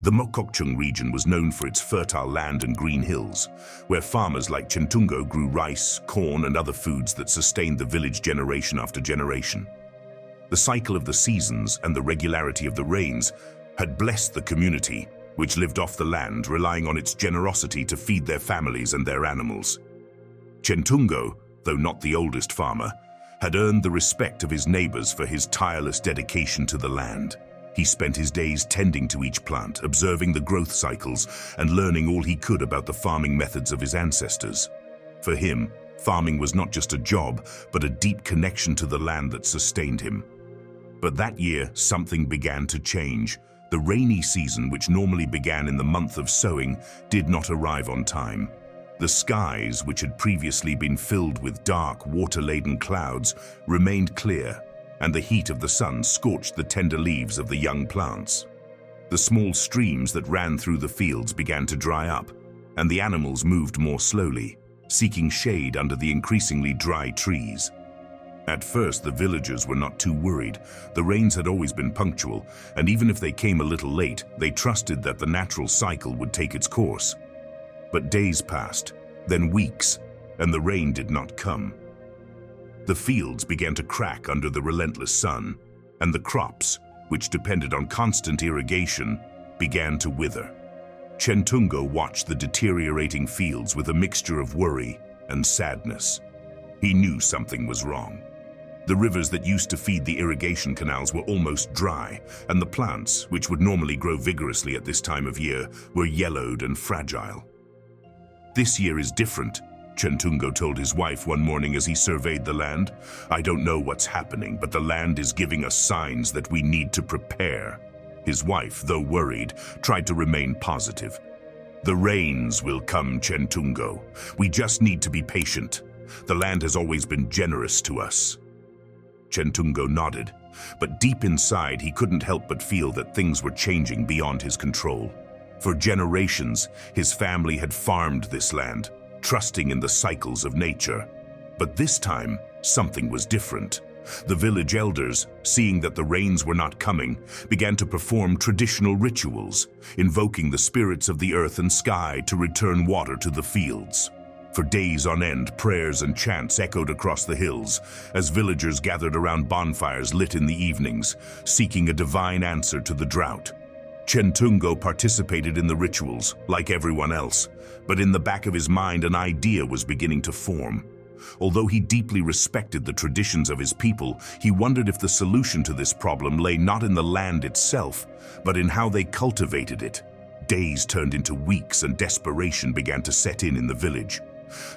The Mokokchung region was known for its fertile land and green hills, where farmers like Chentungo grew rice, corn, and other foods that sustained the village generation after generation. The cycle of the seasons and the regularity of the rains had blessed the community, which lived off the land, relying on its generosity to feed their families and their animals. Chentungo, though not the oldest farmer, had earned the respect of his neighbors for his tireless dedication to the land. He spent his days tending to each plant, observing the growth cycles, and learning all he could about the farming methods of his ancestors. For him, farming was not just a job, but a deep connection to the land that sustained him. But that year, something began to change. The rainy season, which normally began in the month of sowing, did not arrive on time. The skies, which had previously been filled with dark, water-laden clouds, remained clear, and the heat of the sun scorched the tender leaves of the young plants. The small streams that ran through the fields began to dry up, and the animals moved more slowly, seeking shade under the increasingly dry trees. At first, the villagers were not too worried. The rains had always been punctual, and even if they came a little late, they trusted that the natural cycle would take its course. But days passed, then weeks, and the rain did not come. The fields began to crack under the relentless sun, and the crops, which depended on constant irrigation, began to wither. Chentungo watched the deteriorating fields with a mixture of worry and sadness. He knew something was wrong. The rivers that used to feed the irrigation canals were almost dry, and the plants, which would normally grow vigorously at this time of year, were yellowed and fragile. "This year is different," Chentungo told his wife one morning as he surveyed the land. "I don't know what's happening, but the land is giving us signs that we need to prepare." His wife, though worried, tried to remain positive. "The rains will come, Chentungo. We just need to be patient. The land has always been generous to us." Chentungo nodded, but deep inside he couldn't help but feel that things were changing beyond his control. For generations, his family had farmed this land, trusting in the cycles of nature. But this time, something was different. The village elders, seeing that the rains were not coming, began to perform traditional rituals, invoking the spirits of the earth and sky to return water to the fields. For days on end, prayers and chants echoed across the hills as villagers gathered around bonfires lit in the evenings, seeking a divine answer to the drought. Chentungo participated in the rituals, like everyone else, but in the back of his mind an idea was beginning to form. Although he deeply respected the traditions of his people, he wondered if the solution to this problem lay not in the land itself, but in how they cultivated it. Days turned into weeks and desperation began to set in the village.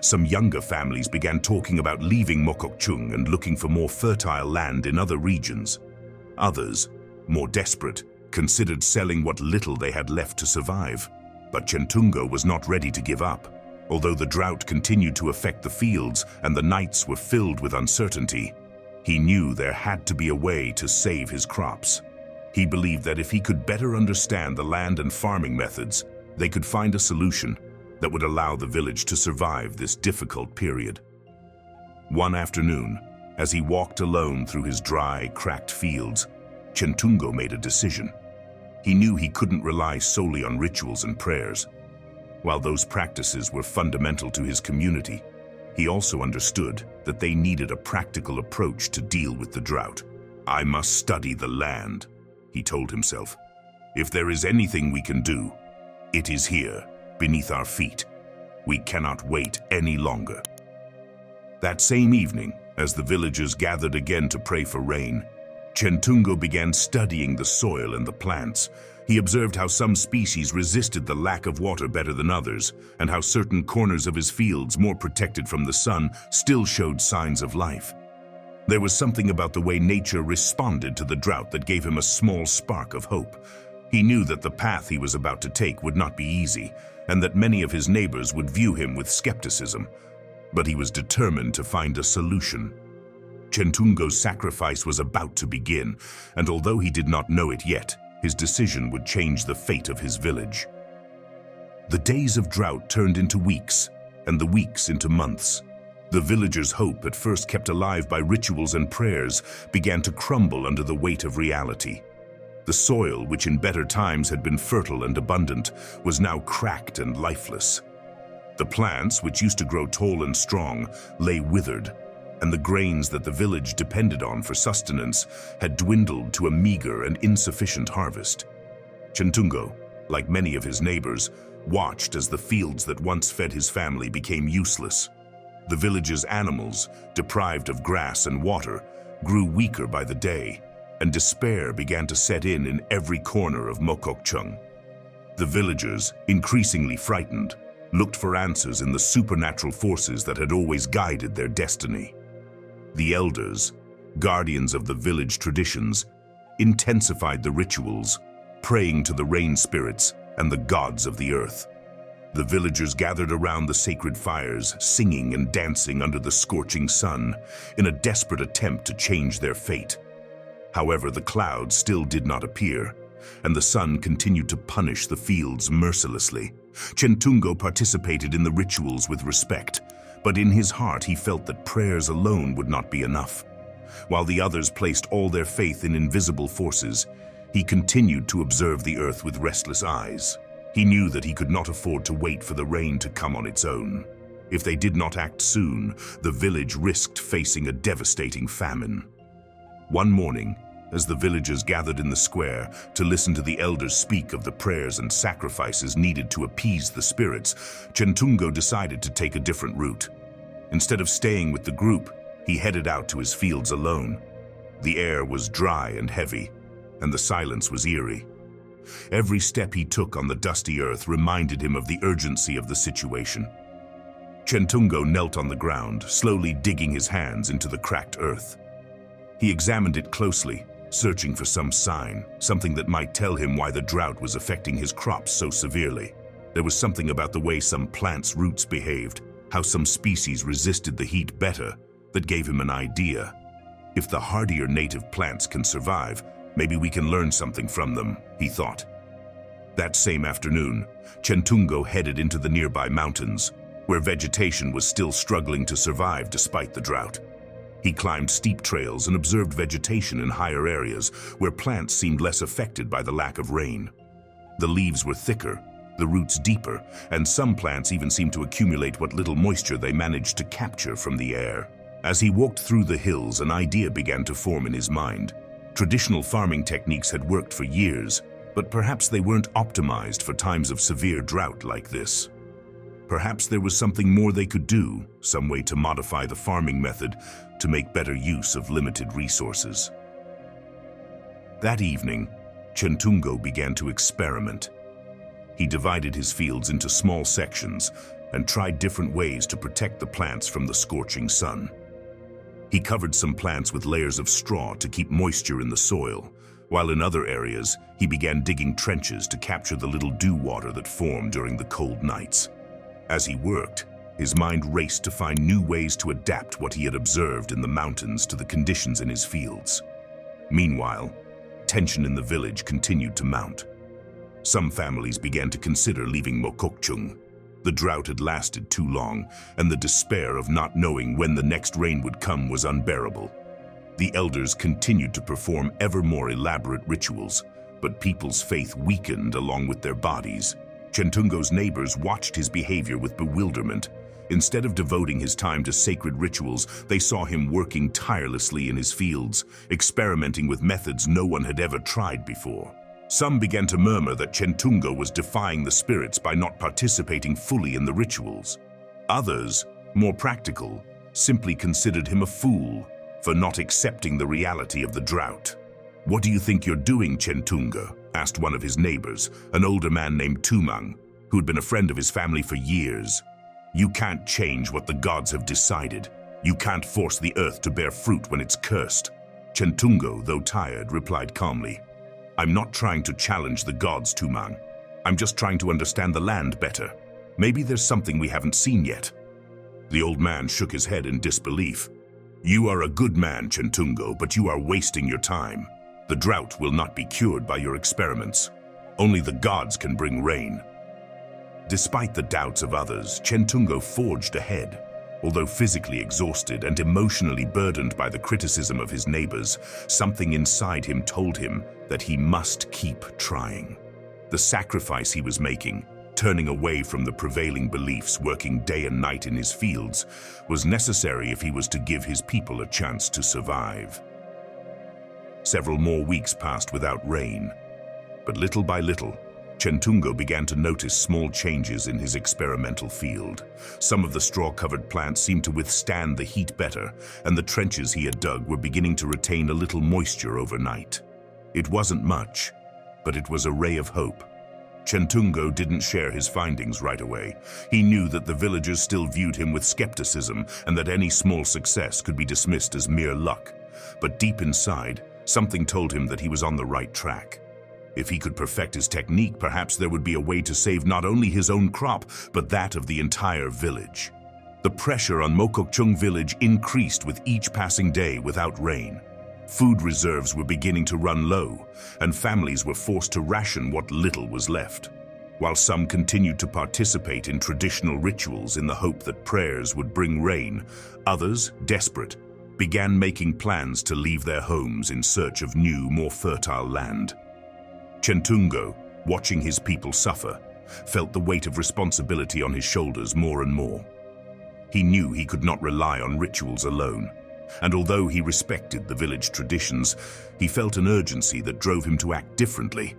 Some younger families began talking about leaving Mokokchung and looking for more fertile land in other regions. Others, more desperate, considered selling what little they had left to survive. But Chentungo was not ready to give up. Although the drought continued to affect the fields and the nights were filled with uncertainty, he knew there had to be a way to save his crops. He believed that if he could better understand the land and farming methods, they could find a solution that would allow the village to survive this difficult period. One afternoon, as he walked alone through his dry, cracked fields, Chentungo made a decision. He knew he couldn't rely solely on rituals and prayers. While those practices were fundamental to his community, he also understood that they needed a practical approach to deal with the drought. "I must study the land," he told himself. "If there is anything we can do, it is here, beneath our feet. We cannot wait any longer." That same evening, as the villagers gathered again to pray for rain, Chentungo began studying the soil and the plants. He observed how some species resisted the lack of water better than others, and how certain corners of his fields, more protected from the sun, still showed signs of life. There was something about the way nature responded to the drought that gave him a small spark of hope. He knew that the path he was about to take would not be easy, and that many of his neighbors would view him with skepticism. But he was determined to find a solution. Chentungo's sacrifice was about to begin, and although he did not know it yet, his decision would change the fate of his village. The days of drought turned into weeks, and the weeks into months. The villagers' hope, at first kept alive by rituals and prayers, began to crumble under the weight of reality. The soil, which in better times had been fertile and abundant, was now cracked and lifeless. The plants, which used to grow tall and strong, lay withered, and the grains that the village depended on for sustenance had dwindled to a meager and insufficient harvest. Chentungo, like many of his neighbors, watched as the fields that once fed his family became useless. The village's animals, deprived of grass and water, grew weaker by the day, and despair began to set in every corner of Mokokchung. The villagers, increasingly frightened, looked for answers in the supernatural forces that had always guided their destiny. The elders, guardians of the village traditions, intensified the rituals, praying to the rain spirits and the gods of the earth. The villagers gathered around the sacred fires, singing and dancing under the scorching sun, in a desperate attempt to change their fate. However, the clouds still did not appear, and the sun continued to punish the fields mercilessly. Chentungo participated in the rituals with respect, but in his heart he felt that prayers alone would not be enough. While the others placed all their faith in invisible forces, he continued to observe the earth with restless eyes. He knew that he could not afford to wait for the rain to come on its own. If they did not act soon, the village risked facing a devastating famine. One morning, as the villagers gathered in the square to listen to the elders speak of the prayers and sacrifices needed to appease the spirits, Chentungo decided to take a different route. Instead of staying with the group, he headed out to his fields alone. The air was dry and heavy, and the silence was eerie. Every step he took on the dusty earth reminded him of the urgency of the situation. Chentungo knelt on the ground, slowly digging his hands into the cracked earth. He examined it closely, searching for some sign, something that might tell him why the drought was affecting his crops so severely. There was something about the way some plants' roots behaved, how some species resisted the heat better, that gave him an idea. If the hardier native plants can survive, maybe we can learn something from them, he thought. That same afternoon, Chentungo headed into the nearby mountains, where vegetation was still struggling to survive despite the drought. He climbed steep trails and observed vegetation in higher areas where plants seemed less affected by the lack of rain. The leaves were thicker, the roots deeper, and some plants even seemed to accumulate what little moisture they managed to capture from the air. As he walked through the hills, an idea began to form in his mind. Traditional farming techniques had worked for years, but perhaps they weren't optimized for times of severe drought like this. Perhaps there was something more they could do, some way to modify the farming method to make better use of limited resources. That evening, Chentungo began to experiment. He divided his fields into small sections and tried different ways to protect the plants from the scorching sun. He covered some plants with layers of straw to keep moisture in the soil, while in other areas, he began digging trenches to capture the little dew water that formed during the cold nights. As he worked, his mind raced to find new ways to adapt what he had observed in the mountains to the conditions in his fields. Meanwhile, tension in the village continued to mount. Some families began to consider leaving Mokokchung. The drought had lasted too long, and the despair of not knowing when the next rain would come was unbearable. The elders continued to perform ever more elaborate rituals, but people's faith weakened along with their bodies. Chentungo's neighbors watched his behavior with bewilderment. Instead of devoting his time to sacred rituals, they saw him working tirelessly in his fields, experimenting with methods no one had ever tried before. Some began to murmur that Chentungo was defying the spirits by not participating fully in the rituals. Others, more practical, simply considered him a fool for not accepting the reality of the drought. "What do you think you're doing, Chentungo?" asked one of his neighbors, an older man named Tumang, who had been a friend of his family for years. "You can't change what the gods have decided. You can't force the earth to bear fruit when it's cursed." Chentungo, though tired, replied calmly, "I'm not trying to challenge the gods, Tumang. I'm just trying to understand the land better. Maybe there's something we haven't seen yet." The old man shook his head in disbelief. "You are a good man, Chentungo, but you are wasting your time. The drought will not be cured by your experiments. Only the gods can bring rain." Despite the doubts of others, Chentungo forged ahead. Although physically exhausted and emotionally burdened by the criticism of his neighbors, something inside him told him that he must keep trying. The sacrifice he was making, turning away from the prevailing beliefs, working day and night in his fields, was necessary if he was to give his people a chance to survive. Several more weeks passed without rain, but little by little, Chentungo began to notice small changes in his experimental field. Some of the straw-covered plants seemed to withstand the heat better, and the trenches he had dug were beginning to retain a little moisture overnight. It wasn't much, but it was a ray of hope. Chentungo didn't share his findings right away. He knew that the villagers still viewed him with skepticism and that any small success could be dismissed as mere luck. But deep inside, something told him that he was on the right track. If he could perfect his technique, perhaps there would be a way to save not only his own crop, but that of the entire village. The pressure on Mokokchung village increased with each passing day without rain. Food reserves were beginning to run low, and families were forced to ration what little was left. While some continued to participate in traditional rituals in the hope that prayers would bring rain, others, desperate, began making plans to leave their homes in search of new, more fertile land. Chentungo, watching his people suffer, felt the weight of responsibility on his shoulders more and more. He knew he could not rely on rituals alone, and although he respected the village traditions, he felt an urgency that drove him to act differently.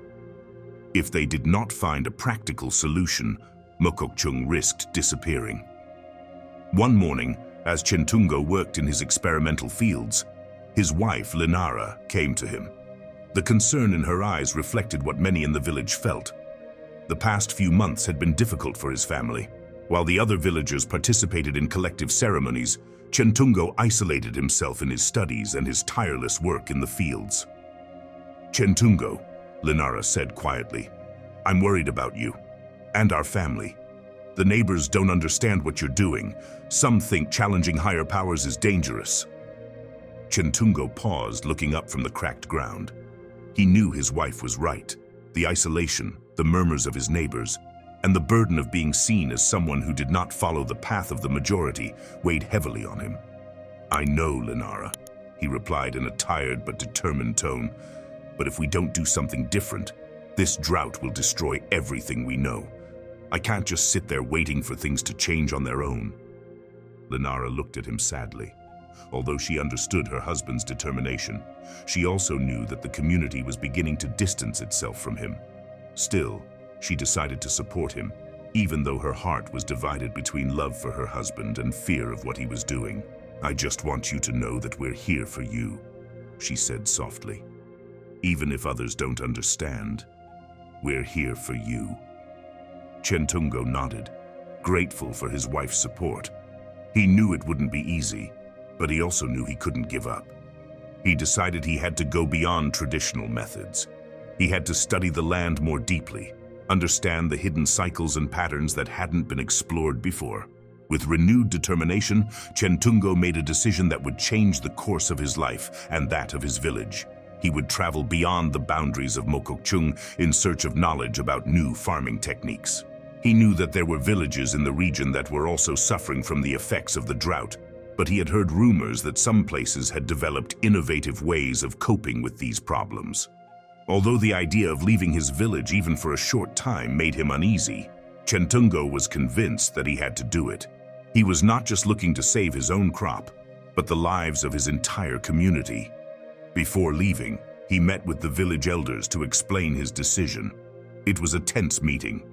If they did not find a practical solution, Mokokchung risked disappearing. One morning, as Chentungo worked in his experimental fields, his wife, Linara, came to him. The concern in her eyes reflected what many in the village felt. The past few months had been difficult for his family. While the other villagers participated in collective ceremonies, Chentungo isolated himself in his studies and his tireless work in the fields. "Chentungo," Linara said quietly, "I'm worried about you and our family. The neighbors don't understand what you're doing. Some think challenging higher powers is dangerous." Chentungo paused, looking up from the cracked ground. He knew his wife was right. The isolation, the murmurs of his neighbors, and the burden of being seen as someone who did not follow the path of the majority weighed heavily on him. "I know, Linara," he replied in a tired but determined tone. "But if we don't do something different, this drought will destroy everything we know. I can't just sit there waiting for things to change on their own." Linara looked at him sadly. Although she understood her husband's determination, she also knew that the community was beginning to distance itself from him. Still, she decided to support him, even though her heart was divided between love for her husband and fear of what he was doing. "I just want you to know that we're here for you," she said softly. "Even if others don't understand, we're here for you." Chentungo nodded, grateful for his wife's support. He knew it wouldn't be easy, but he also knew he couldn't give up. He decided he had to go beyond traditional methods. He had to study the land more deeply, understand the hidden cycles and patterns that hadn't been explored before. With renewed determination, Chentungo made a decision that would change the course of his life and that of his village. He would travel beyond the boundaries of Mokokchung in search of knowledge about new farming techniques. He knew that there were villages in the region that were also suffering from the effects of the drought, but he had heard rumors that some places had developed innovative ways of coping with these problems. Although the idea of leaving his village even for a short time made him uneasy, Chentungo was convinced that he had to do it. He was not just looking to save his own crop, but the lives of his entire community. Before leaving, he met with the village elders to explain his decision. It was a tense meeting.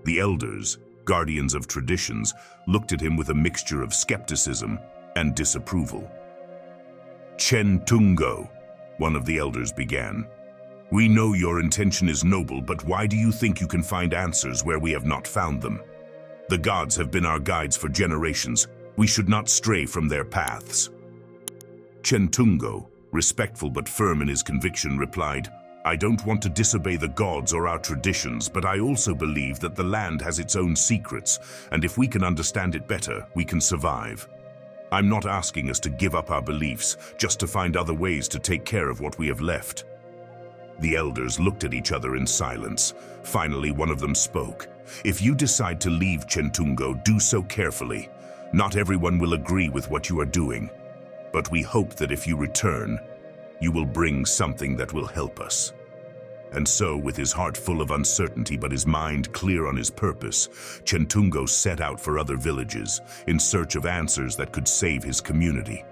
The elders, guardians of traditions, looked at him with a mixture of skepticism and disapproval. "Chentungo," one of the elders began, "we know your intention is noble, but why do you think you can find answers where we have not found them? The gods have been our guides for generations. We should not stray from their paths." Chentungo, respectful but firm in his conviction, replied, "I don't want to disobey the gods or our traditions, but I also believe that the land has its own secrets, and if we can understand it better, we can survive. I'm not asking us to give up our beliefs, just to find other ways to take care of what we have left." The elders looked at each other in silence. Finally, one of them spoke. "If you decide to leave Chentungo, do so carefully. Not everyone will agree with what you are doing, but we hope that if you return, you will bring something that will help us." And so, with his heart full of uncertainty but his mind clear on his purpose, Chentungo set out for other villages in search of answers that could save his community.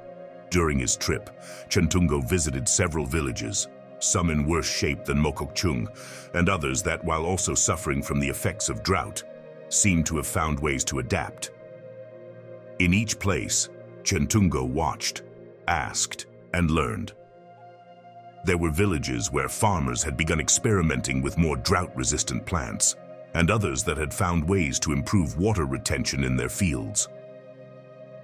During his trip, Chentungo visited several villages, some in worse shape than Mokokchung, and others that, while also suffering from the effects of drought, seemed to have found ways to adapt. In each place, Chentungo watched, asked, and learned. There were villages where farmers had begun experimenting with more drought-resistant plants, and others that had found ways to improve water retention in their fields.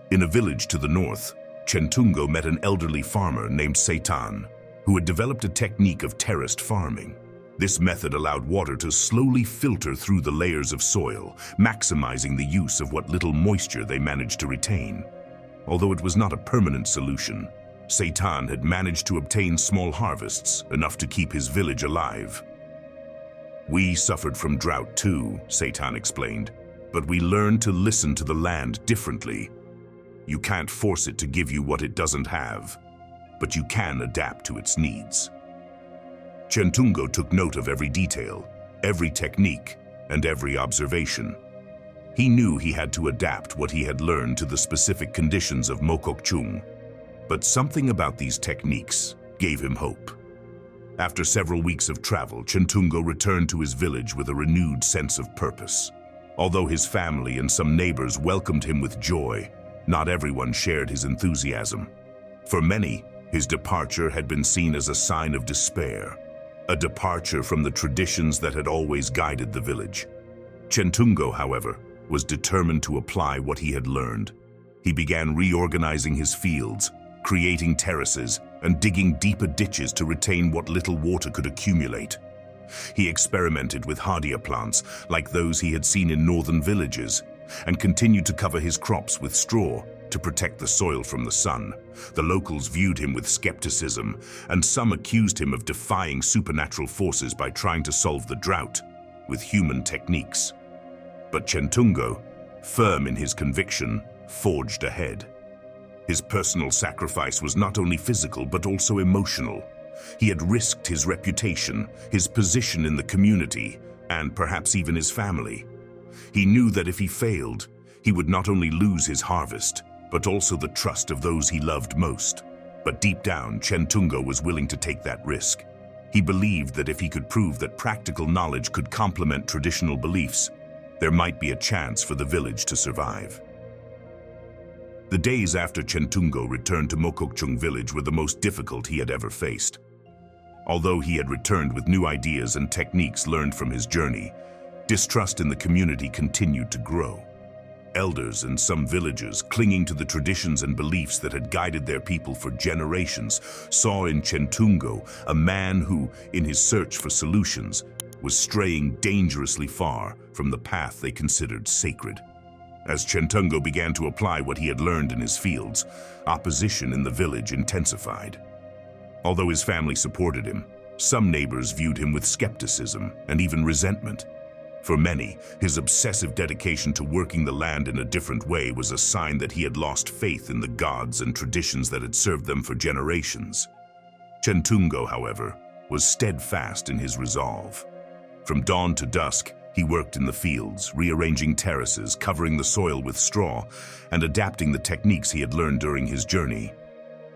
In a village to the north, Chentungo met an elderly farmer named Seitan, who had developed a technique of terraced farming. This method allowed water to slowly filter through the layers of soil, maximizing the use of what little moisture they managed to retain. Although it was not a permanent solution, Seitan had managed to obtain small harvests, enough to keep his village alive. "We suffered from drought too," Seitan explained, "but we learned to listen to the land differently. You can't force it to give you what it doesn't have, but you can adapt to its needs." Chentungo took note of every detail, every technique, and every observation. He knew he had to adapt what he had learned to the specific conditions of Mokokchung. But something about these techniques gave him hope. After several weeks of travel, Chentungo returned to his village with a renewed sense of purpose. Although his family and some neighbors welcomed him with joy, not everyone shared his enthusiasm. For many, his departure had been seen as a sign of despair, a departure from the traditions that had always guided the village. Chentungo, however, was determined to apply what he had learned. He began reorganizing his fields, creating terraces, and digging deeper ditches to retain what little water could accumulate. He experimented with hardier plants, like those he had seen in northern villages, and continued to cover his crops with straw to protect the soil from the sun. The locals viewed him with skepticism, and some accused him of defying supernatural forces by trying to solve the drought with human techniques. But Chentungo, firm in his conviction, forged ahead. His personal sacrifice was not only physical but also emotional. He had risked his reputation, his position in the community, and perhaps even his family. He knew that if he failed, he would not only lose his harvest, but also the trust of those he loved most. But deep down, Chentungo was willing to take that risk. He believed that if he could prove that practical knowledge could complement traditional beliefs, there might be a chance for the village to survive. The days after Chentungo returned to Mokokchung village were the most difficult he had ever faced. Although he had returned with new ideas and techniques learned from his journey, distrust in the community continued to grow. Elders and some villagers, clinging to the traditions and beliefs that had guided their people for generations, saw in Chentungo a man who, in his search for solutions, was straying dangerously far from the path they considered sacred. As Chentungo began to apply what he had learned in his fields, opposition in the village intensified. Although his family supported him, some neighbors viewed him with skepticism and even resentment. For many, his obsessive dedication to working the land in a different way was a sign that he had lost faith in the gods and traditions that had served them for generations. Chentungo, however, was steadfast in his resolve. From dawn to dusk, he worked in the fields, rearranging terraces, covering the soil with straw, and adapting the techniques he had learned during his journey.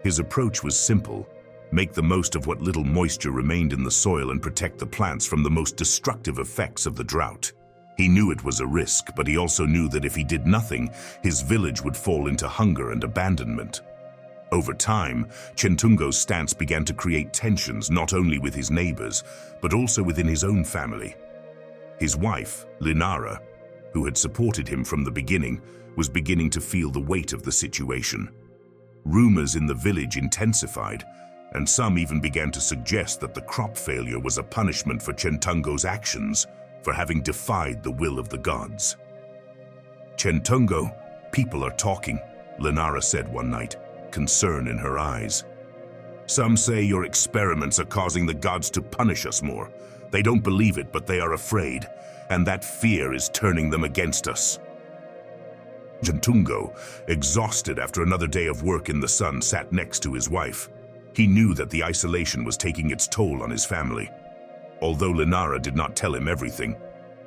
His approach was simple: make the most of what little moisture remained in the soil and protect the plants from the most destructive effects of the drought. He knew it was a risk, but he also knew that if he did nothing, his village would fall into hunger and abandonment. Over time, Chentungo's stance began to create tensions not only with his neighbors, but also within his own family. His wife, Linara, who had supported him from the beginning, was beginning to feel the weight of the situation. Rumors in the village intensified, and some even began to suggest that the crop failure was a punishment for Chentungo's actions, for having defied the will of the gods. "Chentungo, people are talking," Linara said one night, concern in her eyes. "Some say your experiments are causing the gods to punish us more. They don't believe it, but they are afraid, and that fear is turning them against us." Chentungo, exhausted after another day of work in the sun, sat next to his wife. He knew that the isolation was taking its toll on his family. Although Linara did not tell him everything,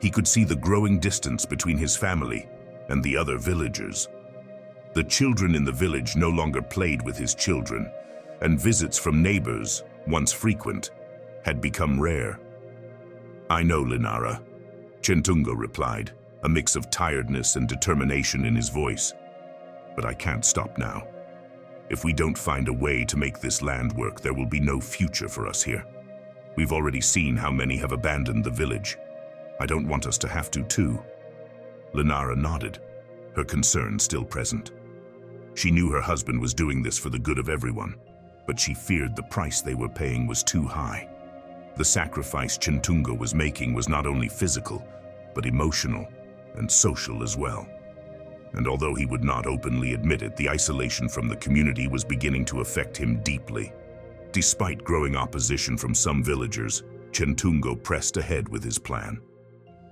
he could see the growing distance between his family and the other villagers. The children in the village no longer played with his children, and visits from neighbors, once frequent, had become rare. "I know, Linara," Chentungo replied, a mix of tiredness and determination in his voice. "But I can't stop now. If we don't find a way to make this land work, there will be no future for us here. We've already seen how many have abandoned the village. I don't want us to have to, too." Linara nodded, her concern still present. She knew her husband was doing this for the good of everyone, but she feared the price they were paying was too high. The sacrifice Chentungo was making was not only physical, but emotional and social as well. And although he would not openly admit it, the isolation from the community was beginning to affect him deeply. Despite growing opposition from some villagers, Chentungo pressed ahead with his plan.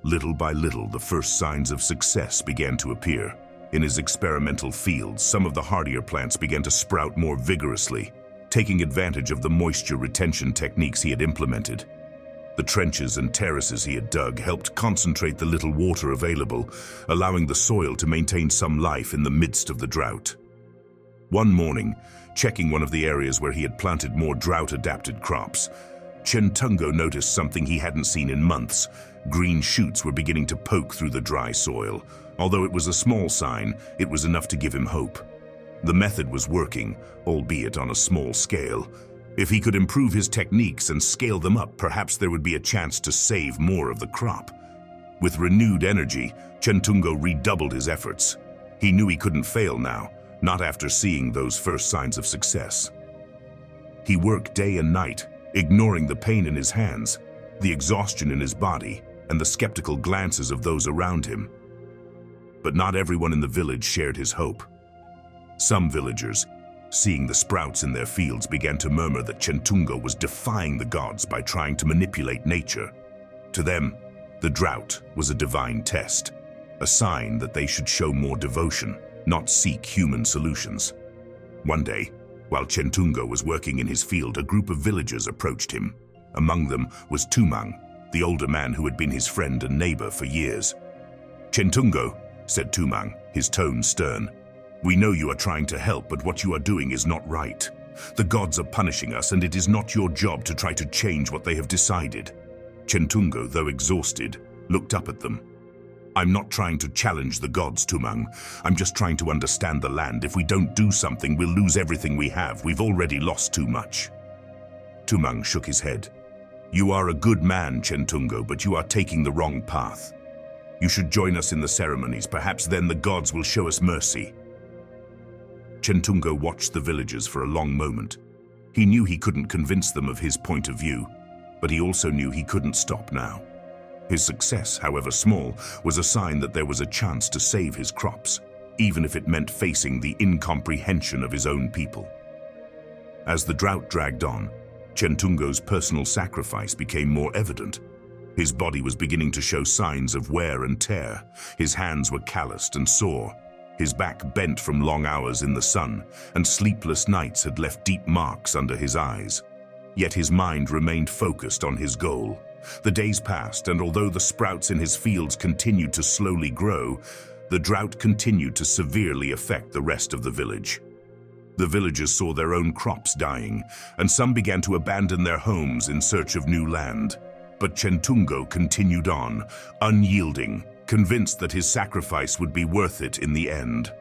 Little by little, the first signs of success began to appear. In his experimental fields, some of the hardier plants began to sprout more vigorously, taking advantage of the moisture retention techniques he had implemented. The trenches and terraces he had dug helped concentrate the little water available, allowing the soil to maintain some life in the midst of the drought. One morning, checking one of the areas where he had planted more drought-adapted crops, Chentungo noticed something he hadn't seen in months. Green shoots were beginning to poke through the dry soil. Although it was a small sign, it was enough to give him hope. The method was working, albeit on a small scale. If he could improve his techniques and scale them up, perhaps there would be a chance to save more of the crop. With renewed energy, Chentungo redoubled his efforts. He knew he couldn't fail now, not after seeing those first signs of success. He worked day and night, ignoring the pain in his hands, the exhaustion in his body, and the skeptical glances of those around him. But not everyone in the village shared his hope. Some villagers, seeing the sprouts in their fields, began to murmur that Chentungo was defying the gods by trying to manipulate nature. To them, the drought was a divine test, a sign that they should show more devotion, not seek human solutions. One day, while Chentungo was working in his field, a group of villagers approached him. Among them was Tumang, the older man who had been his friend and neighbor for years. "Chentungo," said Tumang, his tone stern, "we know you are trying to help, but what you are doing is not right. The gods are punishing us, and it is not your job to try to change what they have decided." Chentungo, though exhausted, looked up at them. "I'm not trying to challenge the gods, Tumang. I'm just trying to understand the land. If we don't do something, we'll lose everything we have. We've already lost too much." Tumang shook his head. "You are a good man, Chentungo, but you are taking the wrong path. You should join us in the ceremonies. Perhaps then the gods will show us mercy." Chentungo watched the villagers for a long moment. He knew he couldn't convince them of his point of view, but he also knew he couldn't stop now. His success, however small, was a sign that there was a chance to save his crops, even if it meant facing the incomprehension of his own people. As the drought dragged on, Chentungo's personal sacrifice became more evident. His body was beginning to show signs of wear and tear. His hands were calloused and sore. His back bent from long hours in the sun, and sleepless nights had left deep marks under his eyes. Yet his mind remained focused on his goal. The days passed, and although the sprouts in his fields continued to slowly grow, the drought continued to severely affect the rest of the village. The villagers saw their own crops dying, and some began to abandon their homes in search of new land. But Chentungo continued on, unyielding, convinced that his sacrifice would be worth it in the end.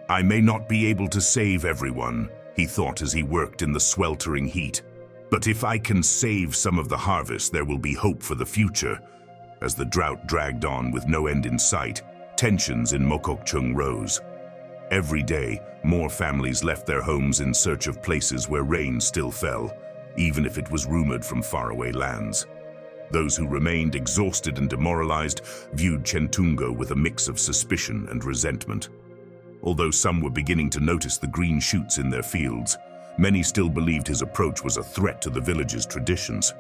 "I may not be able to save everyone," he thought as he worked in the sweltering heat. "But if I can save some of the harvest, there will be hope for the future." As the drought dragged on with no end in sight, tensions in Mokokchung rose. Every day, more families left their homes in search of places where rain still fell, even if it was rumored from faraway lands. Those who remained exhausted and demoralized viewed Chentungo with a mix of suspicion and resentment. Although some were beginning to notice the green shoots in their fields, many still believed his approach was a threat to the village's traditions.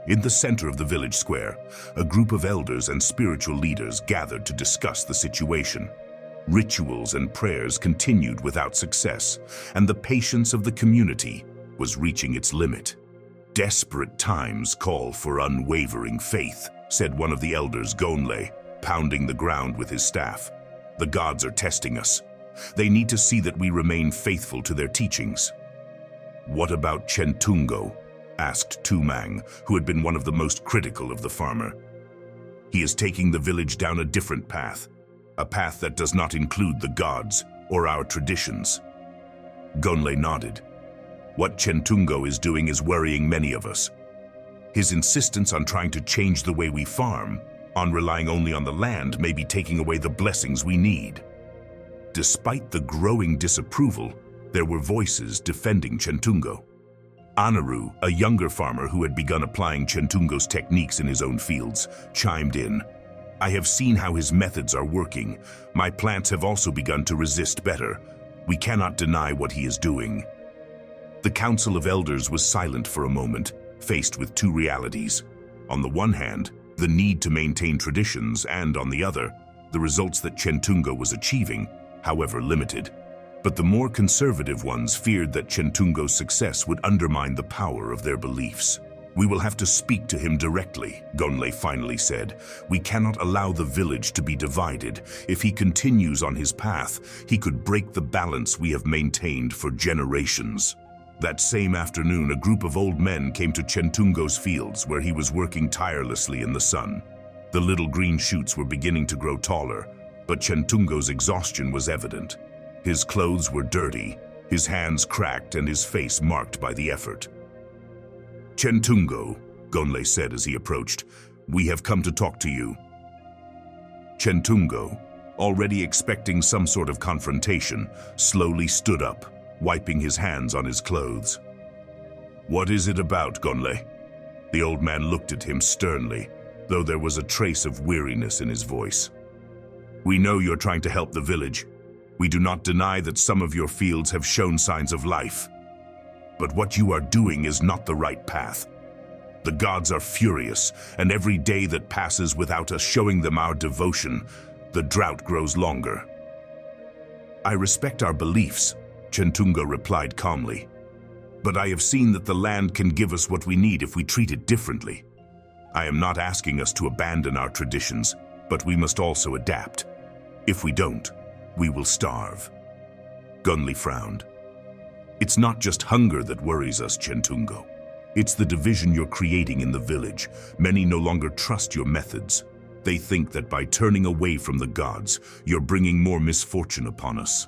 In the center of the village square, a group of elders and spiritual leaders gathered to discuss the situation. Rituals and prayers continued without success, and the patience of the community was reaching its limit. Desperate times call for unwavering faith, said one of the elders, Gonle, pounding the ground with his staff. The gods are testing us. They need to see that we remain faithful to their teachings. What about Chentungo? Asked Tumang, who had been one of the most critical of the farmer. He is taking the village down a different path, a path that does not include the gods or our traditions. Gonle nodded. What Chentungo is doing is worrying many of us. His insistence on trying to change the way we farm, on relying only on the land, may be taking away the blessings we need. Despite the growing disapproval, there were voices defending Chentungo. Anaru, a younger farmer who had begun applying Chentungo's techniques in his own fields, chimed in. I have seen how his methods are working. My plants have also begun to resist better. We cannot deny what he is doing. The Council of Elders was silent for a moment, faced with two realities. On the one hand, the need to maintain traditions, and on the other, the results that Chentungo was achieving, however limited. But the more conservative ones feared that Chentungo's success would undermine the power of their beliefs. We will have to speak to him directly, Gonle finally said. We cannot allow the village to be divided. If he continues on his path, he could break the balance we have maintained for generations. That same afternoon, a group of old men came to Chentungo's fields where he was working tirelessly in the sun. The little green shoots were beginning to grow taller, but Chentungo's exhaustion was evident. His clothes were dirty, his hands cracked, and his face marked by the effort. Chentungo, Gonle said as he approached, we have come to talk to you. Chentungo, already expecting some sort of confrontation, slowly stood up, wiping his hands on his clothes. What is it about, Gonle? The old man looked at him sternly, though there was a trace of weariness in his voice. We know you're trying to help the village. We do not deny that some of your fields have shown signs of life. But what you are doing is not the right path. The gods are furious, and every day that passes without us showing them our devotion, the drought grows longer. I respect our beliefs, Chentungo replied calmly. But I have seen that the land can give us what we need if we treat it differently. I am not asking us to abandon our traditions, but we must also adapt. If we don't, we will starve. Gonle frowned. It's not just hunger that worries us, Chentungo. It's the division you're creating in the village. Many no longer trust your methods. They think that by turning away from the gods, you're bringing more misfortune upon us.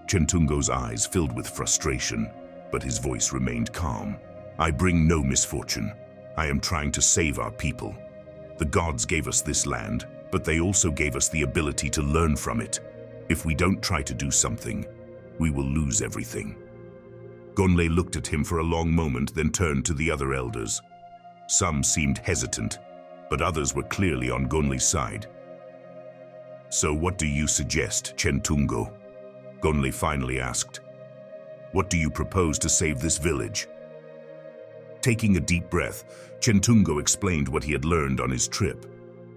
Chentungo's eyes filled with frustration, but his voice remained calm. I bring no misfortune. I am trying to save our people. The gods gave us this land, but they also gave us the ability to learn from it. If we don't try to do something, we will lose everything. Gonle looked at him for a long moment, then turned to the other elders. Some seemed hesitant, but others were clearly on Gonle's side. So what do you suggest, Chentungo? Gonle finally asked. What do you propose to save this village? Taking a deep breath, Chentungo explained what he had learned on his trip.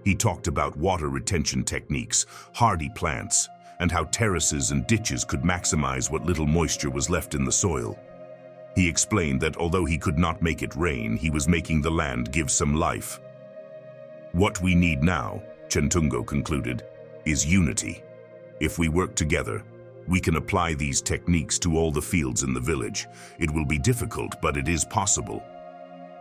He talked about water retention techniques, hardy plants, and how terraces and ditches could maximize what little moisture was left in the soil. He explained that although he could not make it rain, he was making the land give some life. What we need now, Chentungo concluded, is unity. If we work together, we can apply these techniques to all the fields in the village. It will be difficult, but it is possible.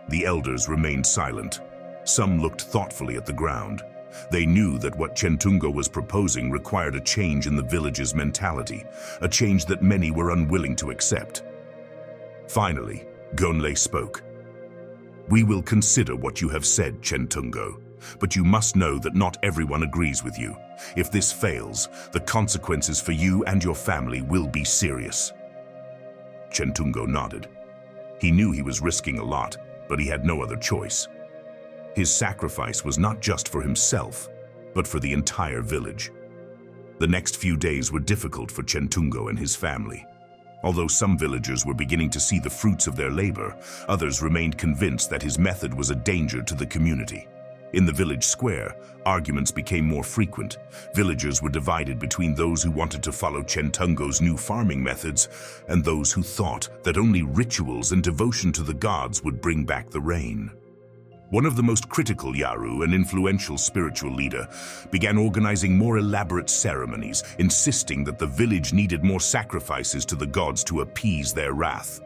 The elders remained silent. Some looked thoughtfully at the ground. They knew that what Chentungo was proposing required a change in the village's mentality, a change that many were unwilling to accept. Finally, Gonle spoke. We will consider what you have said, Chentungo, but you must know that not everyone agrees with you. If this fails, the consequences for you and your family will be serious. Chentungo nodded. He knew he was risking a lot, but he had no other choice. His sacrifice was not just for himself, but for the entire village. The next few days were difficult for Chentungo and his family. Although some villagers were beginning to see the fruits of their labor, others remained convinced that his method was a danger to the community. In the village square, arguments became more frequent. Villagers were divided between those who wanted to follow Chentungo's new farming methods and those who thought that only rituals and devotion to the gods would bring back the rain. One of the most critical Yaru, an influential spiritual leader, began organizing more elaborate ceremonies, insisting that the village needed more sacrifices to the gods to appease their wrath.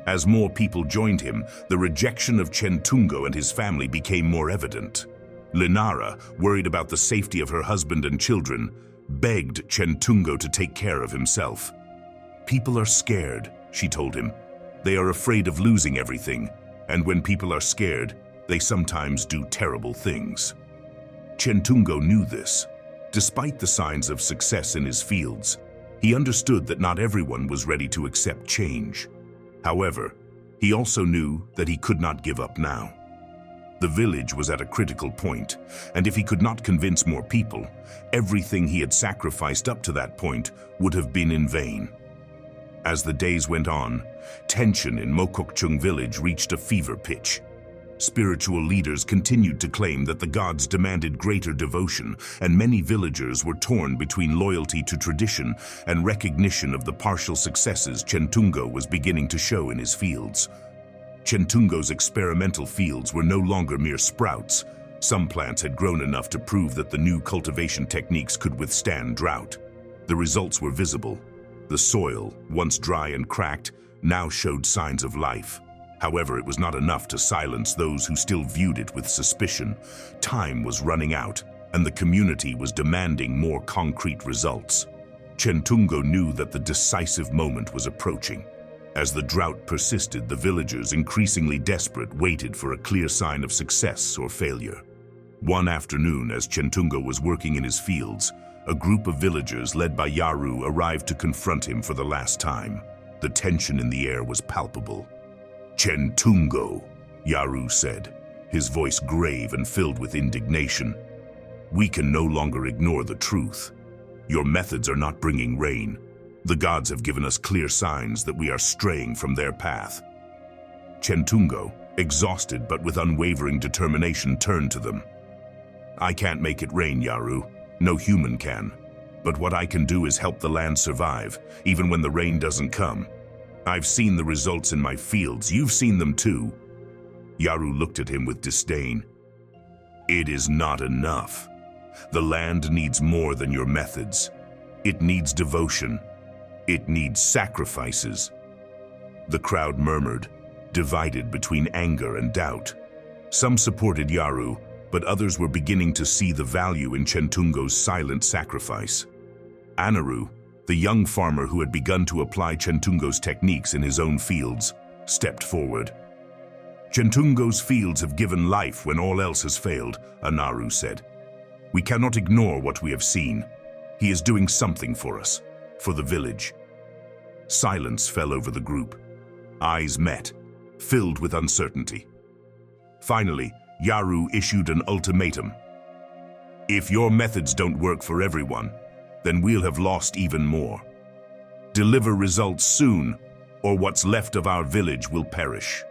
As more people joined him, the rejection of Chentungo and his family became more evident. Linara, worried about the safety of her husband and children, begged Chentungo to take care of himself. "People are scared," she told him. "They are afraid of losing everything, and when people are scared, they sometimes do terrible things." Chentungo knew this. Despite the signs of success in his fields, he understood that not everyone was ready to accept change. However, he also knew that he could not give up now. The village was at a critical point, and if he could not convince more people, everything he had sacrificed up to that point would have been in vain. As the days went on, tension in Mokokchung village reached a fever pitch. Spiritual leaders continued to claim that the gods demanded greater devotion, and many villagers were torn between loyalty to tradition and recognition of the partial successes Chentungo was beginning to show in his fields. Chentungo's experimental fields were no longer mere sprouts. Some plants had grown enough to prove that the new cultivation techniques could withstand drought. The results were visible. The soil, once dry and cracked, now showed signs of life. However, it was not enough to silence those who still viewed it with suspicion. Time was running out, and the community was demanding more concrete results. Chentungo knew that the decisive moment was approaching. As the drought persisted, the villagers, increasingly desperate, waited for a clear sign of success or failure. One afternoon, as Chentungo was working in his fields, a group of villagers led by Yaru arrived to confront him for the last time. The tension in the air was palpable. "Chentungo," Yaru said, his voice grave and filled with indignation. "We can no longer ignore the truth. Your methods are not bringing rain. The gods have given us clear signs that we are straying from their path." Chentungo, exhausted but with unwavering determination, turned to them. "I can't make it rain, Yaru. No human can. But what I can do is help the land survive, even when the rain doesn't come. I've seen the results in my fields. You've seen them too." Yaru looked at him with disdain. "It is not enough. The land needs more than your methods. It needs devotion. It needs sacrifices." The crowd murmured, divided between anger and doubt. Some supported Yaru, but others were beginning to see the value in Chentungo's silent sacrifice. Anaru, the young farmer who had begun to apply Chentungo's techniques in his own fields, stepped forward. "Chentungo's fields have given life when all else has failed," Anaru said. "We cannot ignore what we have seen. He is doing something for us, for the village." Silence fell over the group. Eyes met, filled with uncertainty. Finally, Yaru issued an ultimatum. "If your methods don't work for everyone, then we'll have lost even more. Deliver results soon, or what's left of our village will perish."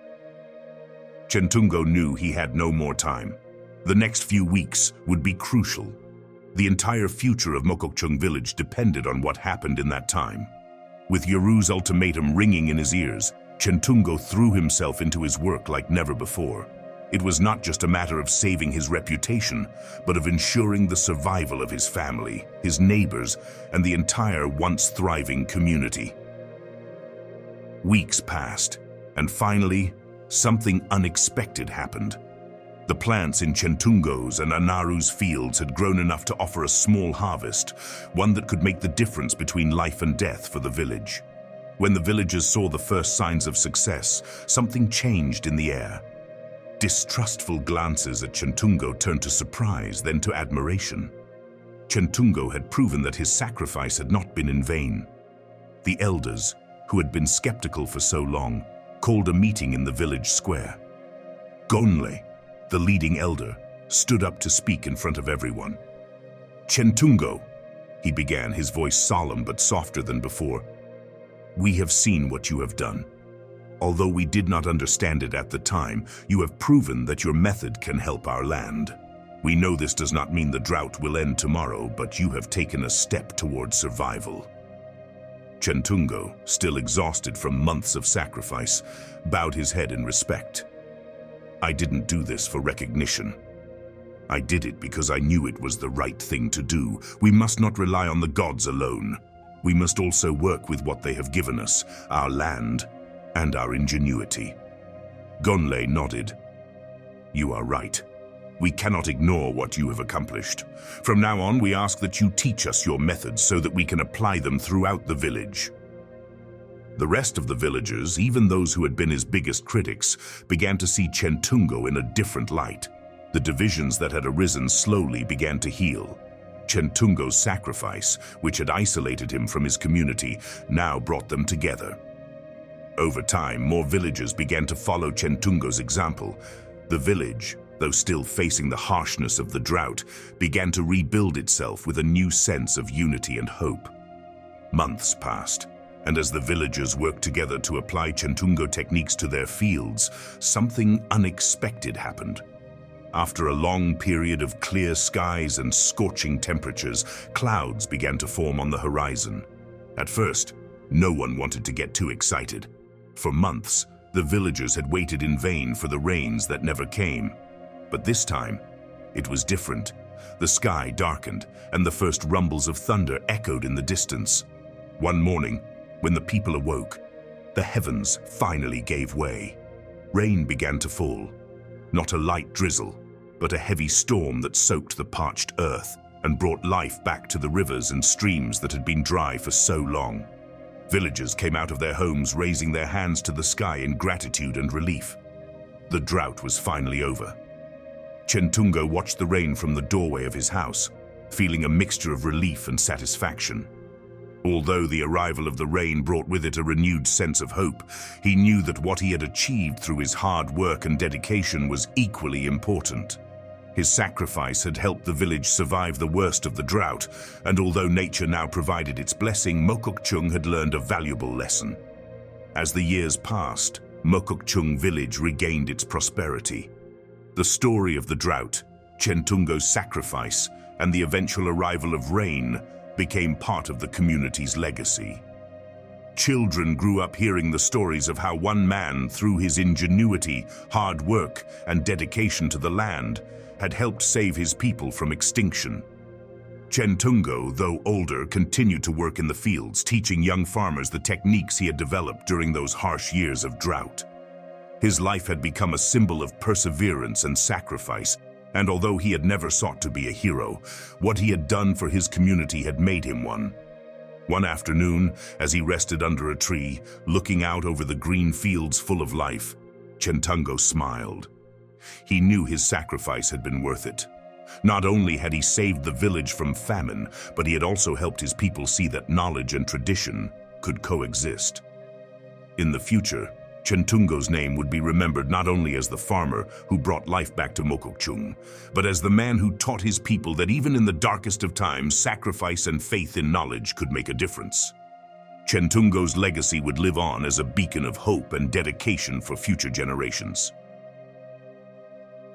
Chentungo knew he had no more time. The next few weeks would be crucial. The entire future of Mokokchung village depended on what happened in that time. With Yaru's ultimatum ringing in his ears, Chentungo threw himself into his work like never before. It was not just a matter of saving his reputation, but of ensuring the survival of his family, his neighbors, and the entire once thriving community. Weeks passed, and finally, something unexpected happened. The plants in Chentungo's and Anaru's fields had grown enough to offer a small harvest, one that could make the difference between life and death for the village. When the villagers saw the first signs of success, something changed in the air. Distrustful glances at Chentungo turned to surprise, then to admiration. Chentungo had proven that his sacrifice had not been in vain. The elders, who had been skeptical for so long, called a meeting in the village square. Gonle, the leading elder, stood up to speak in front of everyone. "Chentungo," he began, his voice solemn but softer than before, "we have seen what you have done. Although we did not understand it at the time, you have proven that your method can help our land. We know this does not mean the drought will end tomorrow, but you have taken a step toward survival." Chentungo, still exhausted from months of sacrifice, bowed his head in respect. "I didn't do this for recognition. I did it because I knew it was the right thing to do. We must not rely on the gods alone. We must also work with what they have given us, our land and our ingenuity." Gonlei nodded. "You are right. We cannot ignore what you have accomplished. From now on, we ask that you teach us your methods so that we can apply them throughout the village." The rest of the villagers, even those who had been his biggest critics, began to see Chentungo in a different light. The divisions that had arisen slowly began to heal. Chentungo's sacrifice, which had isolated him from his community, now brought them together. Over time, more villagers began to follow Chentungo's example. The village, though still facing the harshness of the drought, began to rebuild itself with a new sense of unity and hope. Months passed, and as the villagers worked together to apply Chentungo techniques to their fields, something unexpected happened. After a long period of clear skies and scorching temperatures, clouds began to form on the horizon. At first, no one wanted to get too excited. For months, the villagers had waited in vain for the rains that never came. But this time, it was different. The sky darkened, and the first rumbles of thunder echoed in the distance. One morning, when the people awoke, the heavens finally gave way. Rain began to fall. Not a light drizzle, but a heavy storm that soaked the parched earth and brought life back to the rivers and streams that had been dry for so long. Villagers came out of their homes raising their hands to the sky in gratitude and relief. The drought was finally over. Chentungo watched the rain from the doorway of his house, feeling a mixture of relief and satisfaction. Although the arrival of the rain brought with it a renewed sense of hope, he knew that what he had achieved through his hard work and dedication was equally important. His sacrifice had helped the village survive the worst of the drought, and although nature now provided its blessing, Mokokchung had learned a valuable lesson. As the years passed, Mokokchung village regained its prosperity. The story of the drought, Chentungo's sacrifice, and the eventual arrival of rain became part of the community's legacy. Children grew up hearing the stories of how one man, through his ingenuity, hard work, and dedication to the land, had helped save his people from extinction. Chentungo, though older, continued to work in the fields, teaching young farmers the techniques he had developed during those harsh years of drought. His life had become a symbol of perseverance and sacrifice, and although he had never sought to be a hero, what he had done for his community had made him one. One afternoon, as he rested under a tree, looking out over the green fields full of life, Chentungo smiled. He knew his sacrifice had been worth it. Not only had he saved the village from famine, but he had also helped his people see that knowledge and tradition could coexist. In the future, Chentungo's name would be remembered not only as the farmer who brought life back to Mokokchung, but as the man who taught his people that even in the darkest of times, sacrifice and faith in knowledge could make a difference. Chentungo's legacy would live on as a beacon of hope and dedication for future generations.